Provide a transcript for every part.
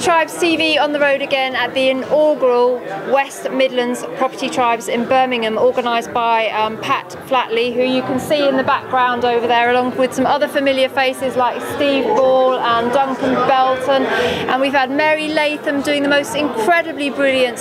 Tribes TV on the road again at the inaugural West Midlands Property Tribes in Birmingham, organised by Pat Flatley, who you can see in the background over there, along with some other familiar faces like Steve Ball and Duncan Belton. And we've had Mary Latham doing the most incredibly brilliant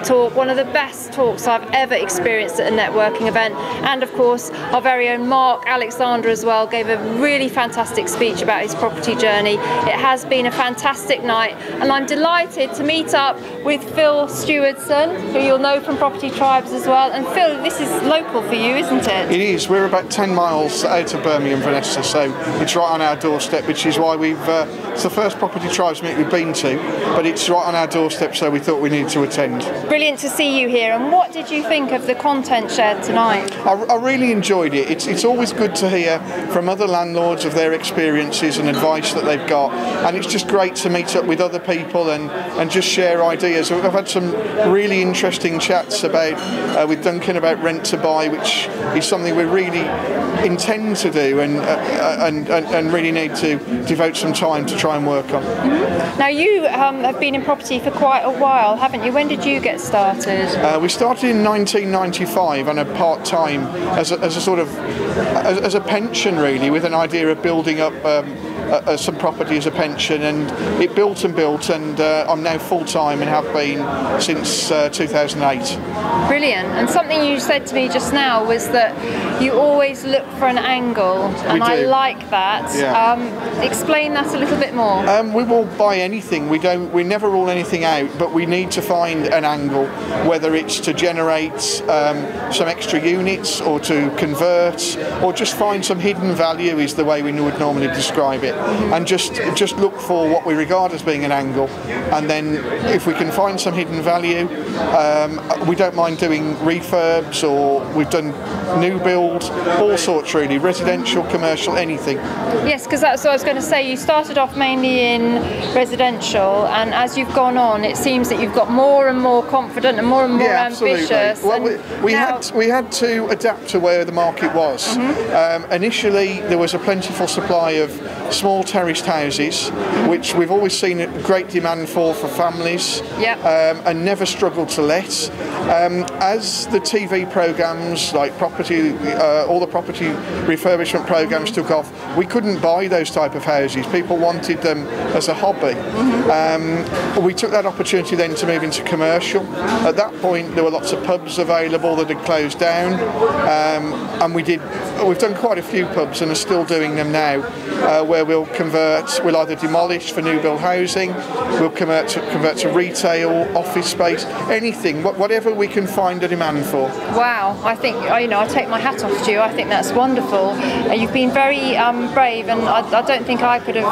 talk, one of the best talks I've ever experienced at a networking event. And of course, our very own Mark Alexander as well gave a really fantastic speech about his property journey. It has been a fantastic night, and I'm delighted to meet up with Phil Stewardson, who you'll know from Property Tribes as well. And Phil, this is local for you, isn't it? It is. We're about 10 miles out of Birmingham, Vanessa, so it's right on our doorstep, which is why it's the first Property Tribes meet we've been to, but it's right on our doorstep, so we thought we needed to attend. Brilliant to see you here. And what did you think of the content shared tonight? I really enjoyed it. It's always good to hear from other landlords of their experiences and advice that they've got, and it's just great to meet up with other people and just share ideas. I've had some really interesting chats with Duncan about rent to buy, which is something we really intend to do and really need to devote some time to try and work on. Mm-hmm. Now you have been in property for quite a while, haven't you? When did you get started? We started in 1995 on a part-time as a pension, really, with an idea of building up some property as a pension, and it built and built, and I'm now full-time and have been since 2008. Brilliant. And something you said to me just now was that you always look for an angle, and I like that. Yeah. Explain that a little bit more. We will buy anything. We never rule anything out, but we need to find an angle, whether it's to generate some extra units or to convert, or just find some hidden value is the way we would normally describe it. And just look for what we regard as being an angle, and then if we can find some hidden value, we don't mind doing refurbs, or we've done new build, all sorts really, residential, commercial, anything. Yes, because that's what I was going to say. You started off mainly in residential, and as you've gone on, it seems that you've got more and more confident and more ambitious. Well, we had to adapt to where the market was. Initially, there was a plentiful supply of small terraced houses, which we've always seen a great demand for families, and never struggled to let. As the TV programmes, like all the property refurbishment programmes took off, we couldn't buy those type of houses. People wanted them as a hobby. We took that opportunity then to move into commercial. At that point, there were lots of pubs available that had closed down, and we've done quite a few pubs and are still doing them now, where we'll either demolish for new build housing, we'll convert to retail, office space, anything, whatever we can find a demand for. Wow, I think, I take my hat off to you. I think that's wonderful. You've been very brave, and I don't think I could have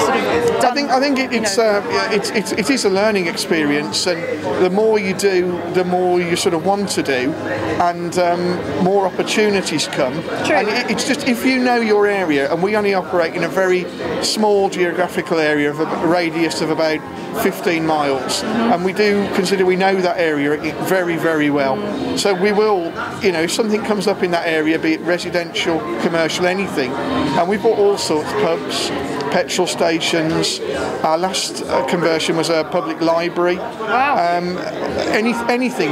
sort of done. I think it is a learning experience, and the more you do, the more you sort of want to do, and more opportunities come. True. And it's just, if you know your area, and we only operate in a very small geographical area of a radius of about 15 miles, and we do consider we know that area very, very well. So we will, if something comes up in that area, be it residential, commercial, anything, and we've bought all sorts, pubs, petrol stations. Our last conversion was a public library. Wow. Anything.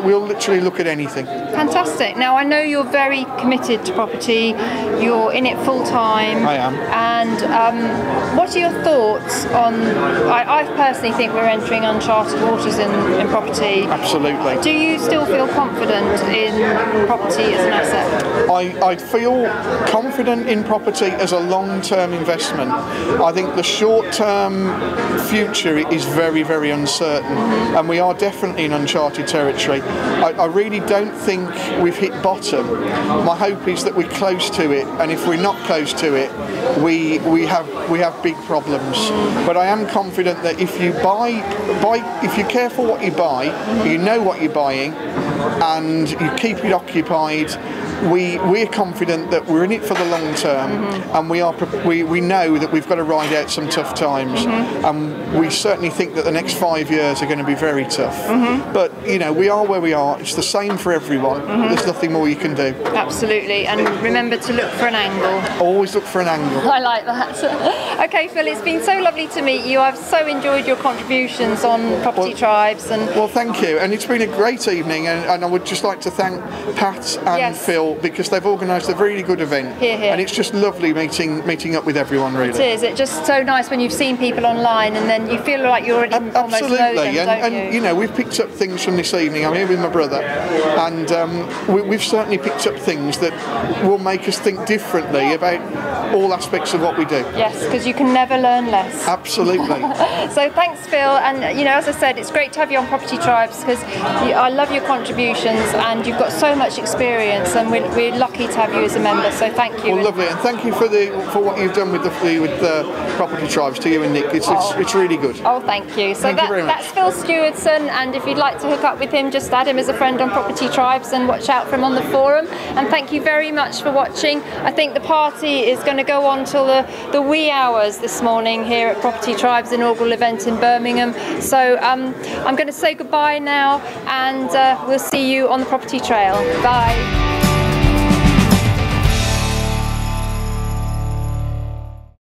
We'll literally look at anything. Fantastic. Now, I know you're very committed to property. You're in it full time. I am. And what are your thoughts on? I personally think we're entering uncharted waters in property. Absolutely. Do you still feel confident in property as an asset? I feel confident in property as a long-term investment. I think the short-term future is very, very uncertain, and we are definitely in uncharted territory. I really don't think we've hit bottom. My hope is that we're close to it, and if we're not close to it, we have big problems. But I am confident that if you if you're careful what you buy, you know what you're buying, and you keep it occupied, we're confident that we're in it for the long term, and we know that we've got to ride out some tough times, and we certainly think that the next 5 years are going to be very tough. But you know, we are where we are. It's the same for everyone. There's nothing more you can do. Absolutely, and remember to look for an angle. Always look for an angle. I like that. Okay, Phil, it's been so lovely to meet you. I've so enjoyed your contributions on Property Tribes. Well, thank you, and it's been a great evening, and I would just like to thank Pat and Phil, because they've organised a really good event. Hear, hear. And it's just lovely meeting up with everyone, really. It is. It's just so nice when you've seen people online and then you feel like you already almost know them, don't you? And you know, we've picked up things from this evening. I'm here with my brother, and we've certainly picked up things that will make us think differently about all aspects of what we do. Yes, because you can never learn less. Absolutely. So thanks, Phil, and you know, as I said, it's great to have you on Property Tribes, because I love your contributions and you've got so much experience, and we're lucky to have you as a member, so thank you. Well, lovely, and thank you for what you've done with the Property Tribes, to you and Nick. It's really good. Oh, thank you. So thank you very much. That's Phil Stewardson, and if you'd like to hook up with him, just add him as a friend on Property Tribes and watch out for him on the forum. And thank you very much for watching. I think the party is going to go on till the wee hours this morning here at Property Tribes inaugural event in Birmingham. So I'm going to say goodbye now, and we'll see you on the property trail. Bye.